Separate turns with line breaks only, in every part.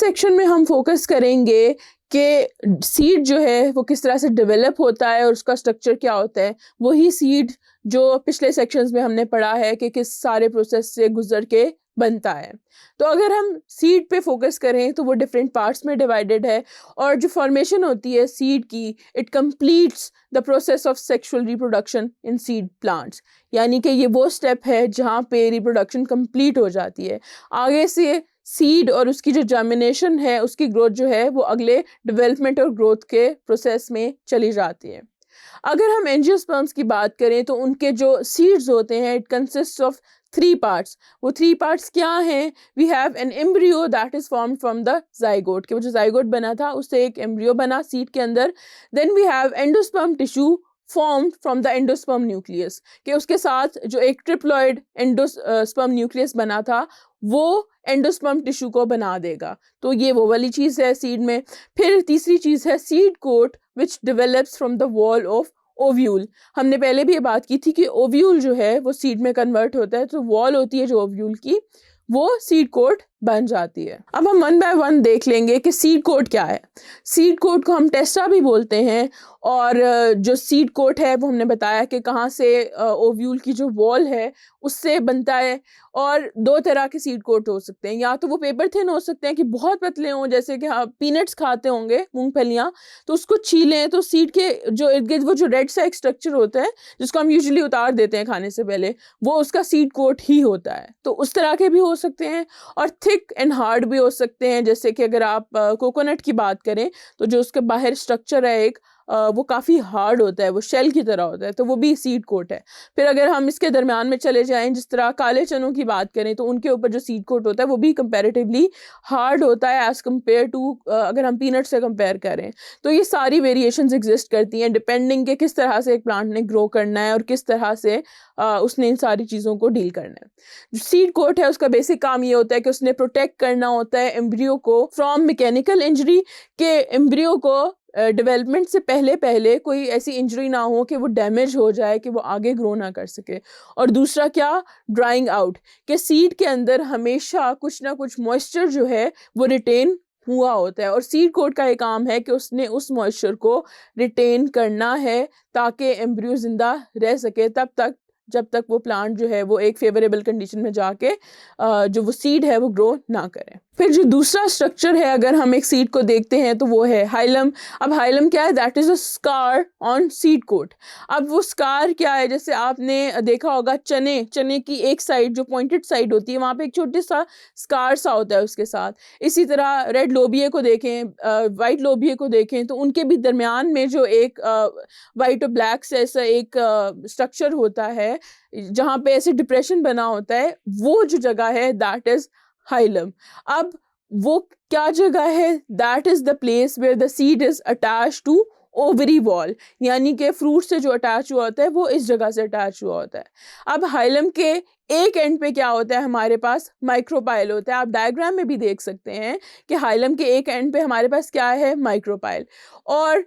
Section में हम focus करेंगे कि सीड जो है वो किस तरह से डेवलप होता है और उसका स्ट्रक्चर क्या होता है। वही सीड जो पिछले सेक्शंस में हमने पढ़ा है कि किस सारे प्रोसेस से गुजर के बनता है। तो अगर हम सीड पे फोकस करें तो वो डिफरेंट पार्ट्स में डिवाइडेड है, और जो फॉर्मेशन होती है सीड की, it completes the process of sexual reproduction in seed plants. यानी कि ये वो स्टेप है जहाँ पे रिप्रोडक्शन कंप्लीट हो जाती है। आगे से सीड और उसकी जो जर्मिनेशन है, उसकी ग्रोथ जो है वो अगले डेवलपमेंट और ग्रोथ के प्रोसेस में चली जाती है। अगर हम एंजियोस्पर्म्स की बात करें तो उनके जो सीड्स होते हैं, इट कंसिस्ट ऑफ 3 पार्ट्स। वो 3 पार्ट्स क्या हैं? We have an embryo that is formed from the zygote, कि वो जो जाइगोट बना था उससे एक एम्ब्रियो बना सीड के अंदर। Then we have endosperm tissue formed from the endosperm nucleus, कि उसके साथ जो एक ट्रिप्लॉइड एंडोस्पर्म न्यूक्लियस बना था वो एंडोस्पर्म टिश्यू को बना देगा। तो ये वो वाली चीज़ है सीड में। फिर तीसरी चीज़ है seed coat which develops from the wall of ovule. हमने पहले भी ये बात की थी कि ओव्यूल जो है वो सीड में कन्वर्ट होता है, तो वॉल होती है जो ओव्यूल की, वो सीड कोट बन जाती है। अब हम 1 बाय 1 देख लेंगे कि सीड कोट क्या है। सीड कोट को हम टेस्टा भी बोलते हैं, और जो सीड कोट है वो हमने बताया कि कहाँ से ओव्यूल की जो वॉल है उससे बनता है। और 2 तरह के सीड कोट हो सकते हैं, या तो वो पेपर थिन हो सकते हैं कि बहुत पतले हों, जैसे कि आप पीनट्स खाते होंगे, मूंगफलियाँ, तो उसको छीलें तो सीड के जो इर्द गिर्द वो जो रेड सा एक स्ट्रक्चर होता है जिसको हम यूजुअली उतार देते हैं खाने से पहले, वो उसका सीड कोट ही होता है। तो उस तरह के भी हो सकते हैं, और थिक एंड हार्ड भी हो सकते हैं। जैसे कि अगर आप कोकोनट की बात करें तो जो उसके बाहर स्ट्रक्चर है एक, वो काफ़ी हार्ड होता है, वो शेल की तरह होता है, तो वो भी सीड कोट है। फिर अगर हम इसके दरमियान में चले जाएं, जिस तरह काले चनों की बात करें तो उनके ऊपर जो सीड कोट होता है वो भी कंपैरेटिवली हार्ड होता है एज़ कम्पेयर टू अगर हम पीनट से कंपेयर करें। तो ये सारी वेरिएशंस एग्जिस्ट करती हैं डिपेंडिंग के किस तरह से एक प्लांट ने ग्रो करना है और किस तरह से उसने इन सारी चीज़ों को डील करना है। जो सीड कोट है उसका बेसिक काम ये होता है कि उसने प्रोटेक्ट करना होता है एम्ब्रियो को फ्रॉम मैकेनिकल इंजरी, के एम्ब्रियो को डेवलपमेंट से पहले पहले कोई ऐसी इंजरी ना हो कि वो डैमेज हो जाए, कि वो आगे ग्रो ना कर सके। और दूसरा क्या, ड्राइंग आउट, कि सीड के अंदर हमेशा कुछ ना कुछ मॉइस्चर जो है वो रिटेन हुआ होता है, और सीड कोट का ये काम है कि उसने उस मॉइस्चर को रिटेन करना है ताकि एम्ब्रियो जिंदा रह सके तब तक जब तक वो प्लांट जो है वो एक फेवरेबल कंडीशन में जाके जो वो सीड है वो ग्रो ना करे। फिर जो दूसरा स्ट्रक्चर है अगर हम एक सीड को देखते हैं तो वो है हाइलम। अब हाइलम क्या है? That is a scar on seed coat. अब वो स्कार क्या है? जैसे आपने देखा होगा चने की एक साइड जो पॉइंटेड साइड होती है वहाँ पे एक छोटे सा स्कार सा होता है उसके साथ। इसी तरह रेड लोबिये को देखें, वाइट लोबिये को देखें, तो उनके भी दरमियान में जो एक वाइट और ब्लैक से ऐसा एक स्ट्रक्चर होता है जहाँ पे ऐसे डिप्रेशन बना होता है, वो जो जगह है दैट इज हाइलम। अब वो क्या जगह है? That is the place where the seed is attach to ovary wall, यानी कि फ्रूट से जो अटैच हुआ होता है वो इस जगह से अटैच हुआ होता है। अब हाइलम के एक एंड पे क्या होता है? हमारे पास माइक्रोपाइल होता है। आप डायग्राम में भी देख सकते हैं कि हाइलम के एक एंड पे हमारे पास क्या है? माइक्रोपाइल। और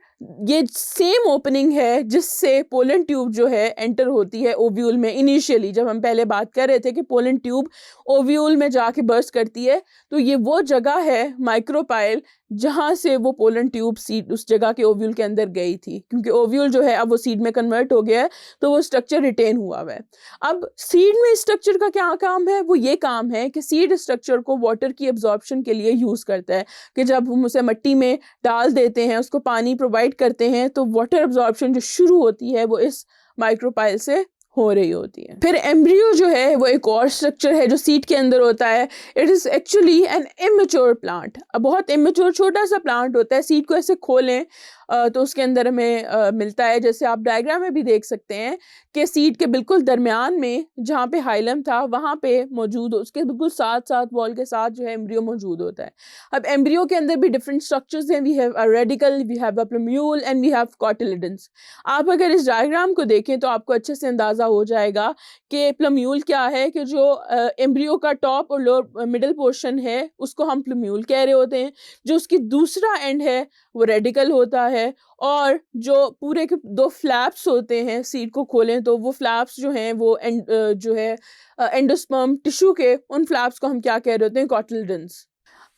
ये सेम ओपनिंग है जिससे पोलन ट्यूब जो है एंटर होती है ओव्यूल में। इनिशियली जब हम पहले बात कर रहे थे कि पोलन ट्यूब ओव्यूल में जाके बर्स्ट करती है, तो ये वो जगह है माइक्रोपाइल जहाँ से वो पोलन ट्यूब सीड उस जगह के ओव्यूल के अंदर गई थी, क्योंकि ओव्यूल जो है अब वो सीड में कन्वर्ट हो गया है तो वो स्ट्रक्चर रिटेन हुआ है। अब सीड में स्ट्रक्चर का क्या काम है? वो ये काम है कि सीड स्ट्रक्चर को वाटर की एब्जॉर्प्शन के लिए यूज़ करता है, कि जब हम उसे मिट्टी में डाल देते हैं, उसको पानी प्रोवाइड करते हैं, तो वाटर एब्जॉर्प्शन जो शुरू होती है वो इस माइक्रोपाइल से हो रही होती है। फिर एम्ब्रियो जो है वो एक और स्ट्रक्चर है जो सीड के अंदर होता है। It is actually an immature plant. अब बहुत इमेच्योर छोटा सा प्लांट होता है। सीड को ऐसे खोलें तो उसके अंदर हमें मिलता है, जैसे आप डायग्राम में भी देख सकते हैं कि सीड के बिल्कुल दरमियान में जहाँ पे हाइलम था वहाँ पे मौजूद, उसके बिल्कुल साथ साथ वॉल के साथ जो है एम्ब्रियो मौजूद होता है। अब एम्ब्रियो के अंदर भी डिफरेंट स्ट्रक्चर्स हैं। We have a radical, we have a plumule and we have cotyledons. आप अगर इस डायग्राम को देखें तो आपको अच्छे से अंदाज़ा हो जाएगा कि प्लम्यूल क्या है, कि जो एम्ब्रियो का टॉप और लोअर मिडिल पोर्शन है उसको हम प्लम्यूल कह रहे होते हैं। जो उसकी दूसरा एंड है वो रेडिकल होता है, और जो पूरे के 2 फ्लैप्स होते हैं सीड को खोलें तो वो फ्लैप्स जो हैं वो जो है एंडोस्पर्म टिश्यू के, उन फ्लैप्स को हम क्या कह रहे होते हैं? कॉटिलिडन्स।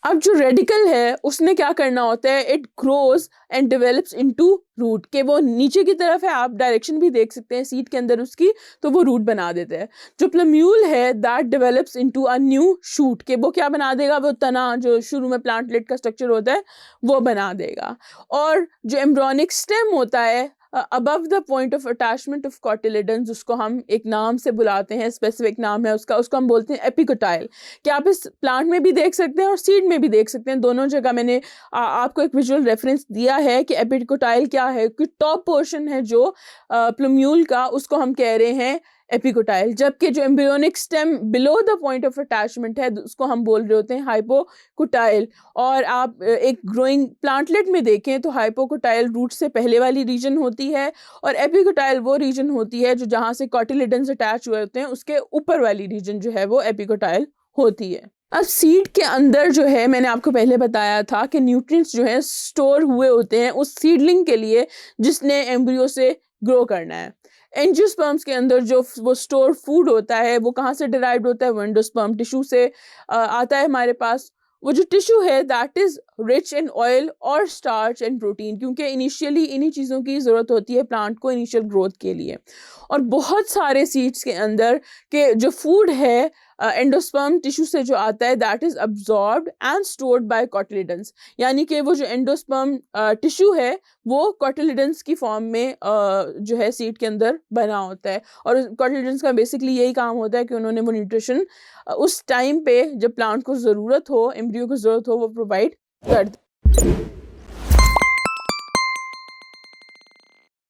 अब जो रेडिकल है उसने क्या करना होता है, it grows and develops into root, के वो नीचे की तरफ है, आप डायरेक्शन भी देख सकते हैं सीड के अंदर उसकी, तो वो रूट बना देते हैं। जो प्लम्यूल है that develops into a new shoot, के वो क्या बना देगा, वो तना जो शुरू में प्लांटलेट का स्ट्रक्चर होता है वो बना देगा। और जो एम्ब्रियोनिक स्टेम होता है above the point of attachment of cotyledons, उसको हम एक नाम से बुलाते हैं, स्पेसिफिक नाम है उसका, उसको हम बोलते हैं एपिकोटाइल। कि आप इस प्लांट में भी देख सकते हैं और सीड में भी देख सकते हैं, दोनों जगह मैंने आपको एक विजुअल रेफरेंस दिया है कि एपिकोटाइल क्या है, कि टॉप पोर्शन है जो प्लम्यूल का, उसको हम कह रहे हैं एपिकोटाइल, जबकि जो embryonic stem below the point of attachment है उसको हम बोल रहे होते हैं हाइपोकोटाइल। और आप एक ग्रोइंग प्लांटलेट में देखें तो हाइपोकोटाइल रूट से पहले वाली रीजन होती है, और एपिकोटाइल वो रीजन होती है जो जहाँ से कॉटिलिडन्स अटैच हुए होते हैं उसके ऊपर वाली रीजन जो है वो एपिकोटाइल होती है। अब सीड के अंदर जो है, मैंने आपको पहले बताया था कि न्यूट्रिएंट्स जो है स्टोर हुए होते हैं उस सीडलिंग के लिए जिसने एम्ब्रियो से ग्रो करना है। एंजियोस्पर्म्स के अंदर जो वो स्टोर फूड होता है वो कहाँ से डिराइव्ड होता है, वो एंडोस्पर्म टिश्यू से आता है हमारे पास। वो जो टिश्यू है that is rich in oil और स्टार्च एंड प्रोटीन, क्योंकि इनिशियली इन्हीं चीज़ों की ज़रूरत होती है प्लांट को इनिशियल ग्रोथ के लिए। और बहुत सारे सीड्स के अंदर के जो फूड है एंडोस्पर्म टिश्यू से जो आता है that is absorbed and stored bye cotyledons, यानी कि वो जो एंडोस्पर्म टिश्यू है वो कॉटिलिडन्स की फॉर्म में जो है सीड के अंदर बना होता है। और कॉटिलिडन्स का बेसिकली यही काम होता है कि उन्होंने वो न्यूट्रिशन उस टाइम पे जब प्लांट को ज़रूरत हो, एम्ब्रियो को ज़रूरत हो, वो प्रोवाइड कर